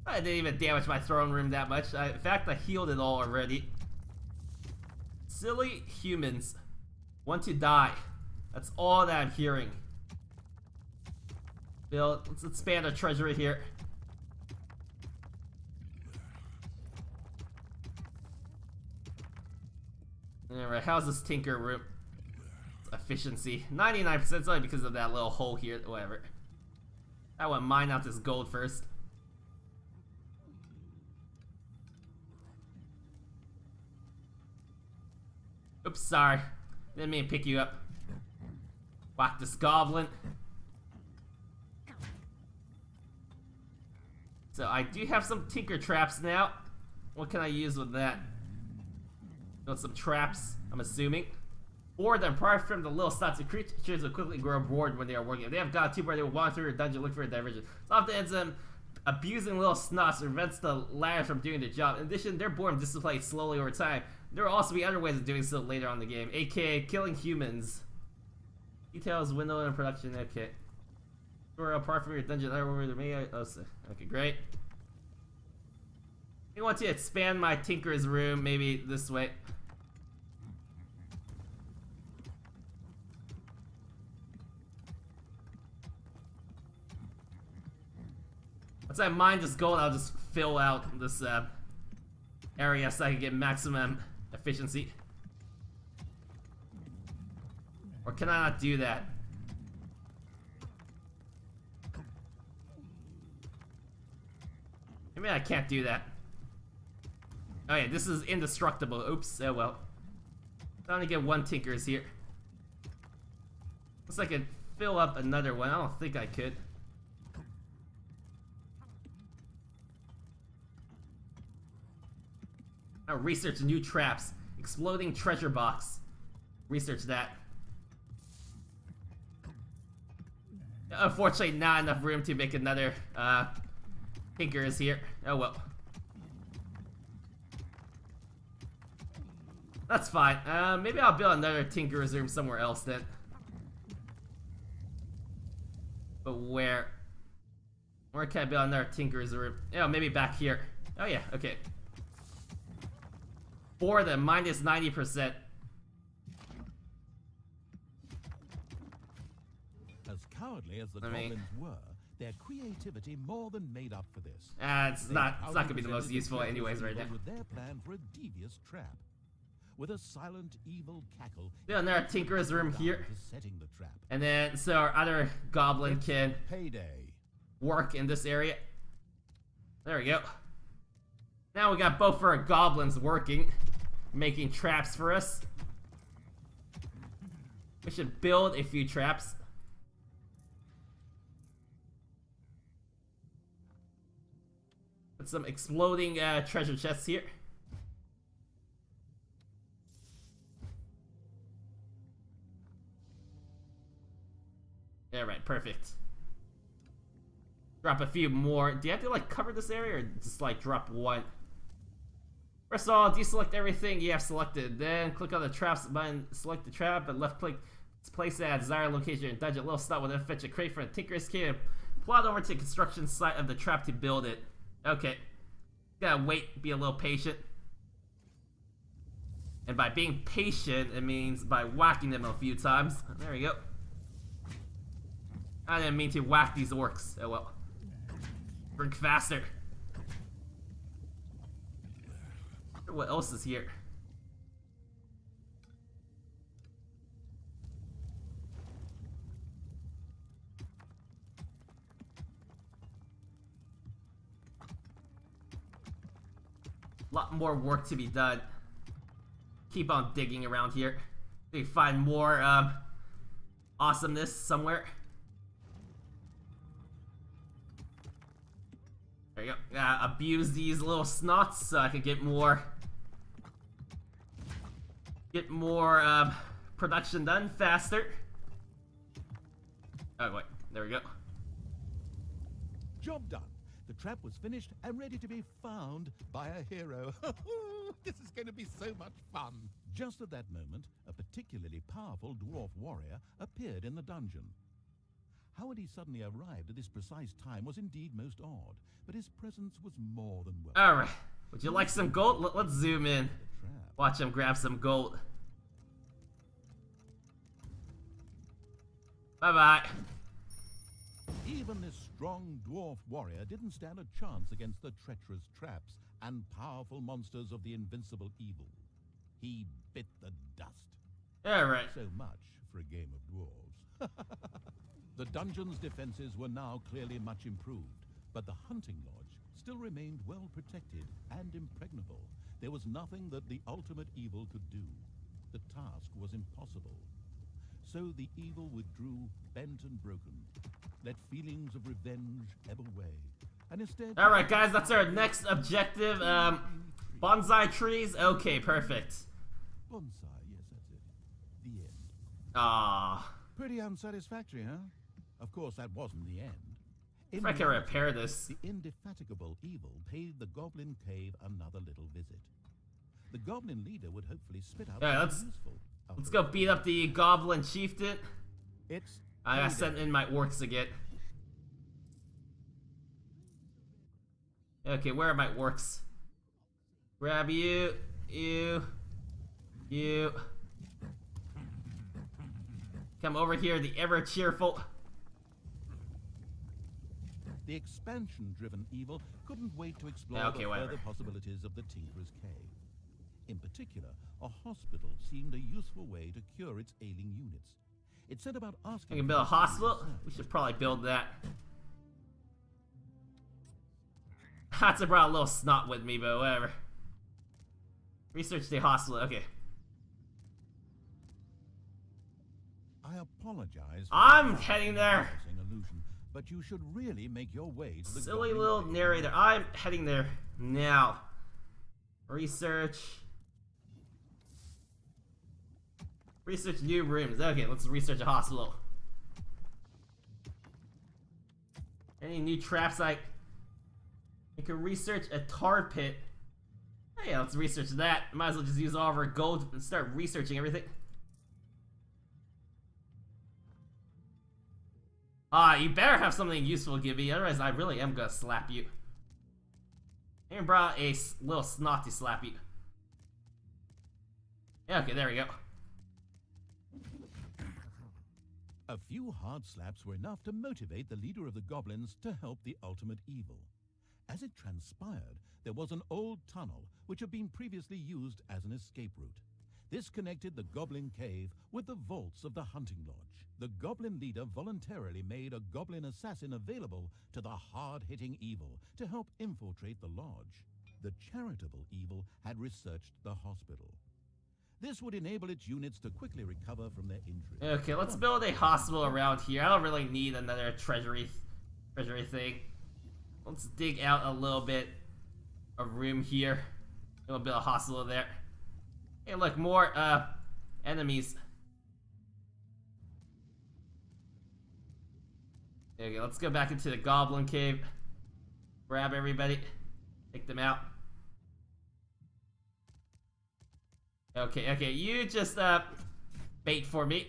I didn't even damage my throne room that much. In fact, I healed it all already. Silly humans want to die. That's all that I'm hearing. Bill, let's expand our treasury here. Alright, how's this tinker room? Efficiency. 99%, it's only because of that little hole here, whatever. I want to mine out this gold first. Oops, sorry. Didn't mean to pick you up. Whack this goblin. So I do have some tinker traps now. What can I use with that? Build some traps, I'm assuming. Or then apart from the little stats of creatures will quickly grow bored when they are working. If they have got too bored, they will wander through your dungeon looking for a diversion. So often ends them abusing little snots prevents the ladders from doing their job. In addition, their boredom dissipates slowly over time. There will also be other ways of doing so later on in the game, aka killing humans. Details, window, and production. Okay. Or apart from your dungeon, okay, great. I want to expand my tinker's room, maybe this way. Once I mine this gold, I'll just fill out this area so I can get maximum efficiency. Or can I not do that? Maybe I can't do that. Oh yeah, this is indestructible. Oops, oh well. I only get one Tinker's here. Looks like I could fill up another one. I don't think I could. I'll research new traps. Exploding treasure box. Research that. Unfortunately, not enough room to make another Tinker's here. Oh well. That's fine. Maybe I'll build another Tinker's room somewhere else then. But where? Where can I build another Tinker's room? Oh, maybe back here. Oh yeah, okay. For the minus 90%. As cowardly as the goblins were, their creativity more than made up for this. It's not gonna be the most useful anyways right now. With their plan for a devious trap. With a silent, evil cackle. Yeah, another Tinker's room here. Setting the trap. And then, so our other goblin can payday. Work in this area. There we go. Now we got both of our goblins working. Making traps for us. We should build a few traps. Put some exploding treasure chests here. Alright, perfect. Drop a few more. Do you have to like cover this area or just like drop one? First of all, deselect everything you have selected. Then click on the traps button, select the trap, and left click to place it at desired location in dungeon. A little stop will then fetch a crate from Tinker's Cave. Plot over to the construction site of the trap to build it. Okay. Gotta wait, be a little patient. And by being patient, it means by whacking them a few times. There we go. I didn't mean to whack these orcs. Oh well. Drink faster. What else is here? A lot more work to be done. Keep on digging around here. Maybe find more awesomeness somewhere. There you go. Abuse these little snots so I can get more production done faster. Oh wait, there we go. Job done. The trap was finished and ready to be found by a hero. This is going to be so much fun. Just at that moment, a particularly powerful dwarf warrior appeared in the dungeon. How had he suddenly arrived at this precise time was indeed most odd, but his presence was more than welcome. Alright, would you like some gold? Let's zoom in. Trap. Watch him grab some gold. Bye-bye. Even this strong dwarf warrior didn't stand a chance against the treacherous traps and powerful monsters of the invincible evil. He bit the dust. Alright. So much for a game of dwarves. The dungeon's defenses were now clearly much improved, but the hunting lodge still remained well protected and impregnable. There was nothing that the ultimate evil could do. The task was impossible. So the evil withdrew, bent and broken, let feelings of revenge ebb away, and instead... Alright guys, that's our next objective. Bonsai trees? Okay, perfect. Bonsai, yes, that's it. The end. Ah, Pretty unsatisfactory, huh? Of course, that wasn't the end. if I can repair this. The indefatigable evil paid the Goblin Cave another little visit. The Goblin leader would hopefully spit out Yeah, something useful. Let's go beat up the Goblin Chieftain. It's I gotta payday. send in my orcs again. Okay, where are my orcs? Grab you, you. Come over here, the ever cheerful. The expansion-driven evil couldn't wait to explore Okay, the whatever. further possibilities of the Tinker's Cave. In particular, a hospital seemed a useful way to cure its ailing units. It set about asking... I can build a hospital? We should probably build that. Hatsa brought a little snot with me, but whatever. Research the hospital, okay. I apologize for I'm the heading there. embarrassing illusion, but you should really make your way to the Silly Goblin little Cave. narrator. I'm heading there now. Research. Research new rooms. Okay, let's research a hospital. Any new traps I can research a tar pit. Oh yeah, let's research that. Might as well just use all of our gold and start researching everything. You better have something useful to give me, otherwise I really am gonna slap you. I even brought a little snotty slappy. Yeah, okay, there we go. A few hard slaps were enough to motivate the leader of the goblins to help the ultimate evil. As it transpired, there was an old tunnel which had been previously used as an escape route. This connected the Goblin Cave with the vaults of the hunting lodge. The goblin leader voluntarily made a goblin assassin available to the hard-hitting evil to help infiltrate the lodge. The charitable evil had researched the hospital. This would enable its units to quickly recover from their injuries. Okay, let's build a hospital around here. I don't really need another treasury thing. Let's dig out a little bit of room here. We'll build a hospital there. Hey, look, more enemies. Okay, let's go back into the Goblin Cave. Grab everybody. Take them out. Okay, you just, bait for me.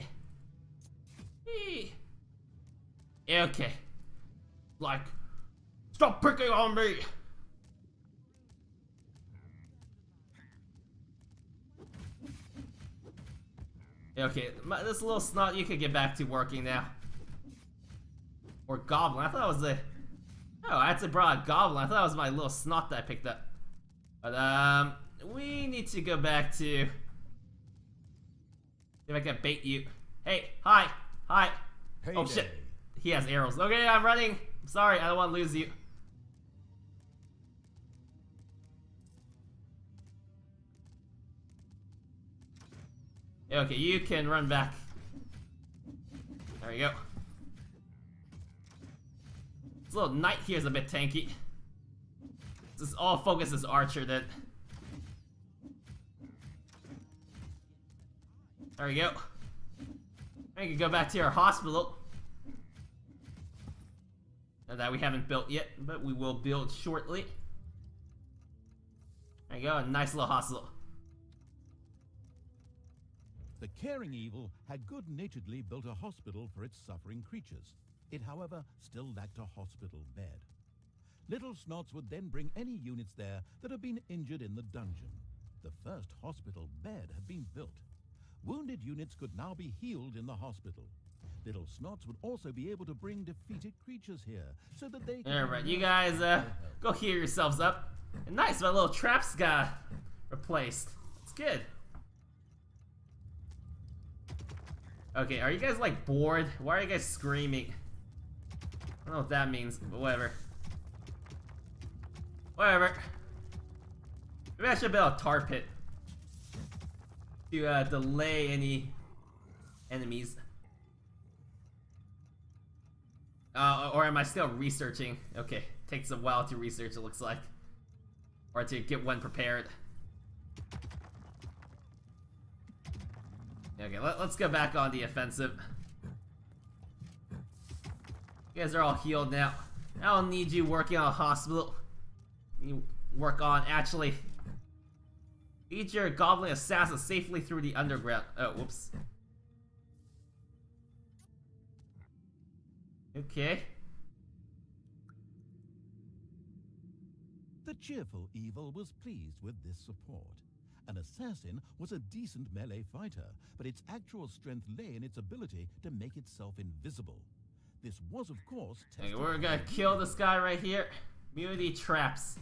Eee. Okay. Like, stop picking on me! Okay, this little snot, you could get back to working now. Or goblin, I thought it was the... Oh, I actually brought a goblin, I thought it was my little snot that I picked up. But, we need to go back to... See if I can bait you. Hey, hi! Oh shit, he has arrows. Okay, I'm running! I'm sorry, I don't want to lose you. Okay, you can run back. There we go. This little knight here is a bit tanky. This is all focus is archer then. There we go. We can go back to our hospital. That we haven't built yet, but we will build shortly. There you go, a nice little hospital. The caring evil had good-naturedly built a hospital for its suffering creatures. It, however, still lacked a hospital bed. Little Snots would then bring any units there that had been injured in the dungeon. The first hospital bed had been built. Wounded units could now be healed in the hospital. Little Snots would also be able to bring defeated creatures here, so that they could... Alright, you guys, go heal yourselves up. And nice, my little traps got replaced. That's good. Okay, are you guys, like, bored? Why are you guys screaming? I don't know what that means, but whatever. Whatever. Maybe I should build a tar pit to delay any enemies. Or am I still researching? Okay, takes a while to research, it looks like. Or to get one prepared. Okay, let's go back on the offensive. You guys are all healed now. I don't need you working on a hospital. You work on actually lead your goblin assassin safely through the underground. Oh, whoops. Okay. The cheerful evil was pleased with this support. An assassin was a decent melee fighter, but its actual strength lay in its ability to make itself invisible. This was, of course, Okay, we're gonna kill this guy right here. Immunity traps.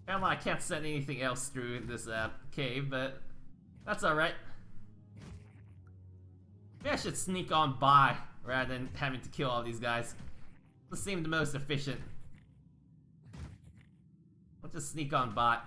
Apparently I can't send anything else through this cave, but that's alright. Maybe I should sneak on by rather than having to kill all these guys. This seemed the most efficient. Let's just sneak on by.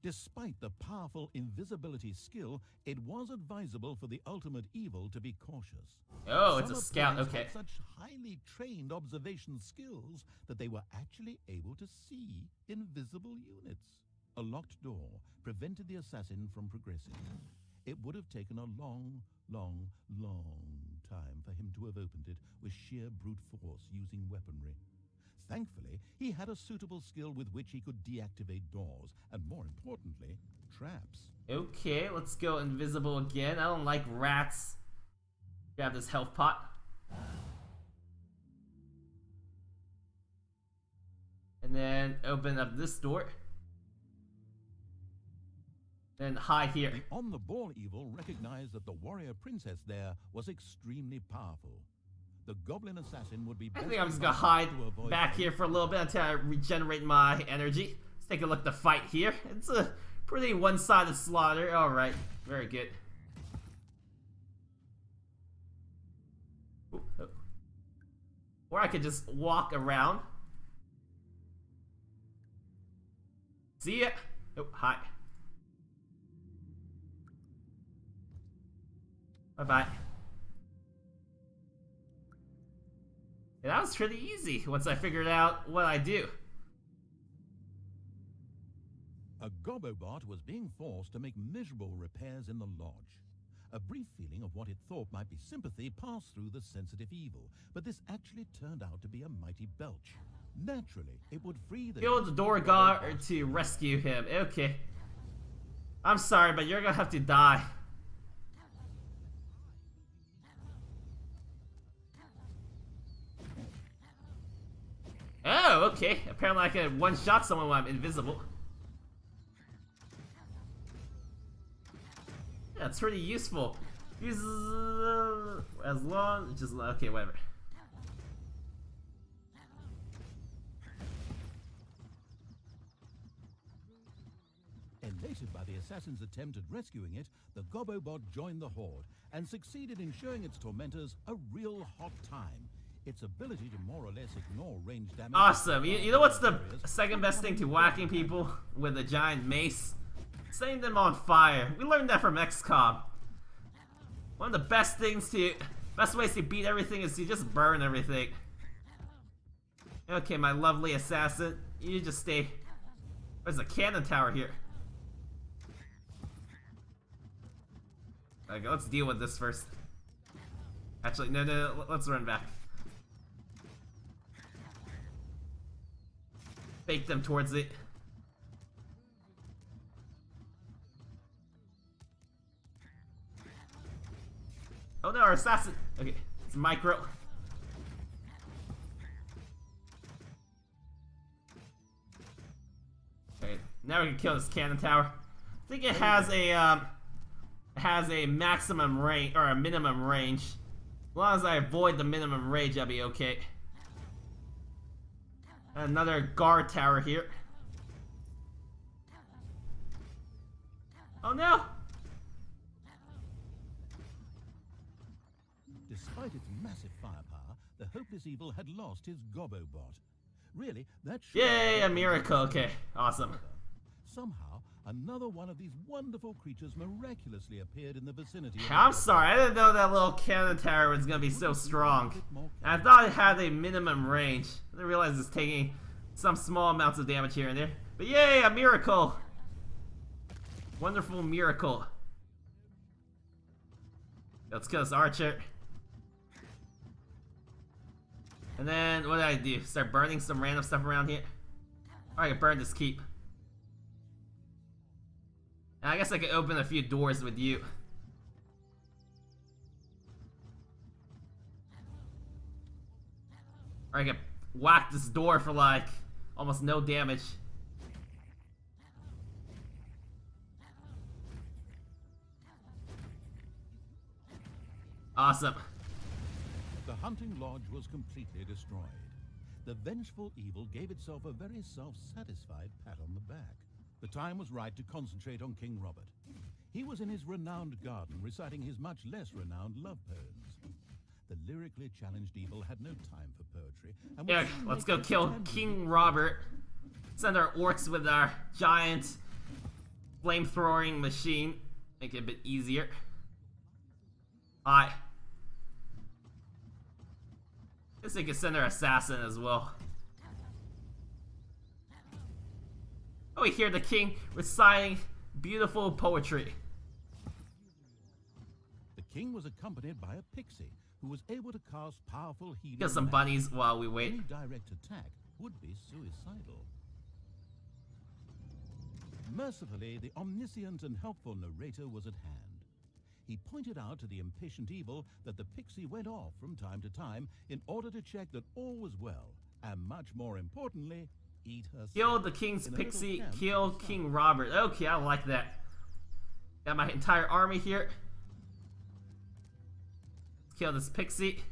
Despite the powerful invisibility skill, it was advisable for the ultimate evil to be cautious. Oh, it's Some a scout, opponents okay. had such highly trained observation skills that they were actually able to see invisible units. A locked door prevented the assassin from progressing. It would have taken a long time for him to have opened it with sheer brute force using weaponry. Thankfully, he had a suitable skill with which he could deactivate doors, and more importantly, traps. Okay, let's go invisible again. I don't like rats. Grab this health pot. And then open up this door. Then hide here. The on-the-ball evil recognized that the warrior princess there was extremely powerful. The goblin assassin would be... I think I'm just gonna hide back here for a little bit until I regenerate my energy. Let's take a look at the fight here. It's a pretty one-sided slaughter. Alright, very good. Ooh, oh. Or I could just walk around. See ya! Oh, hi. Bye-bye. Yeah, that was pretty easy once I figured out what I do. A A Gobobot was being forced to make miserable repairs in the lodge. A brief feeling of what it thought might be sympathy passed through the sensitive evil, but this actually turned out to be a mighty belch. Naturally, it would free the... Kill the door guard to rescue him. Okay. I'm sorry, but you're gonna have to die. Oh, okay. Apparently I can one-shot someone when I'm invisible. Yeah, it's pretty useful. Use as long, just okay, whatever. Elated by the assassin's attempt at rescuing it, the Gobobot joined the horde and succeeded in showing its tormentors a real hot time. Its ability to more or less ignore range damage. Awesome. You know what's the second best thing to whacking people with a giant mace? Setting them on fire. We learned that from XCOM. One of the best ways to beat everything is to just burn everything. Okay, my lovely assassin. You just stay. There's a cannon tower here. Okay, let's deal with this first. Actually, no, let's run back. Bake them towards it. Oh no, our assassin! Okay, it's micro. Okay, now we can kill this cannon tower. I think it has a maximum range or a minimum range. As long as I avoid the minimum range, I'll be okay. Another guard tower here. Oh no! Despite its massive firepower, the hopeless evil had lost his Gobobot. Really, that should... Yay, a miracle. Okay, awesome. Somehow, another one of these wonderful creatures miraculously appeared in the vicinity. I'm sorry, I didn't know that little cannon tower was gonna be so strong. I thought it had a minimum range. I didn't realize it's taking some small amounts of damage here and there. But yay, a miracle! Wonderful miracle. Let's kill this archer. And then, what did I do? Start burning some random stuff around here? Alright, burn this keep. And I guess I could open a few doors with you. Or I could whack this door for like almost no damage. Awesome. The hunting lodge was completely destroyed. The vengeful evil gave itself a very self-satisfied pat on the back. The time was right to concentrate on King Robert. He was in his renowned garden reciting his much less renowned love poems. The lyrically challenged evil had no time for poetry. And Yeah, let's go kill King Robert. Send our orcs with our giant flamethrowing machine. Make it a bit easier. Alright. Guess we can send our assassin as well. Oh, we hear the king reciting beautiful poetry. The king was accompanied by a pixie who was able to cast powerful healing. Kill some bunnies while we wait. Any direct attack would be suicidal. Mercifully, the omniscient and helpful narrator was at hand. He pointed out to the impatient evil that the pixie went off from time to time in order to check that all was well, and much more importantly, eat herself. Kill the king's in a little pixie, camp kill inside. King Robert. Okay, I like that. Got my entire army here. Let's kill this pixie.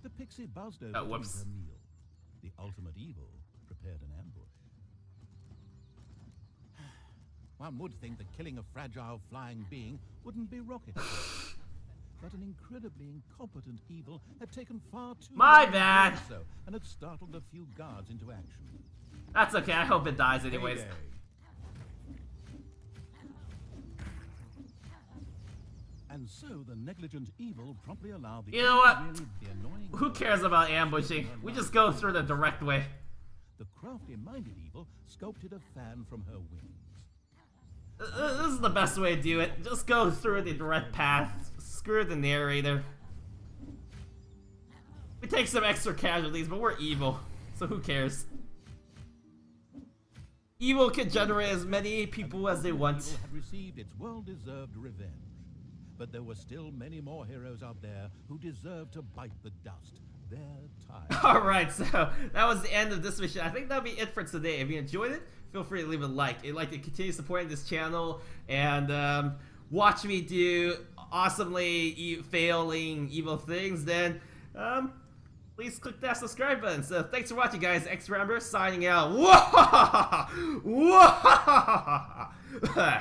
The pixie buzzed over Oh, to whoops. eat her meal. The ultimate evil prepared an ambush. One would think that killing a fragile flying being wouldn't be rocket science. But an incredibly incompetent evil had taken far too My long to bad. do so, and had startled a few guards into action. That's okay, I hope it dies anyways. Heyday. And so the negligent evil promptly allowed the You know what? really the annoying Who cares about ambushing? We just go through the direct way. the crafty-minded evil sculpted a fan from her wings. This is the best way to do it. Just go through the direct path. Screw the narrator. We take some extra casualties, but we're evil, so who cares? Evil can generate as many people as they want. Evil had received its well-deserved revenge. But there were still many more heroes out there who deserved to bite the dust. Their time. Alright, so that was the end of this mission. I think that'll be it for today. If you enjoyed it, feel free to leave a like. It'd like to continue supporting this channel and watch me do awesomely failing evil things, then please click that subscribe button. So thanks for watching, guys. X Ramber signing out. Whoa! Whoa!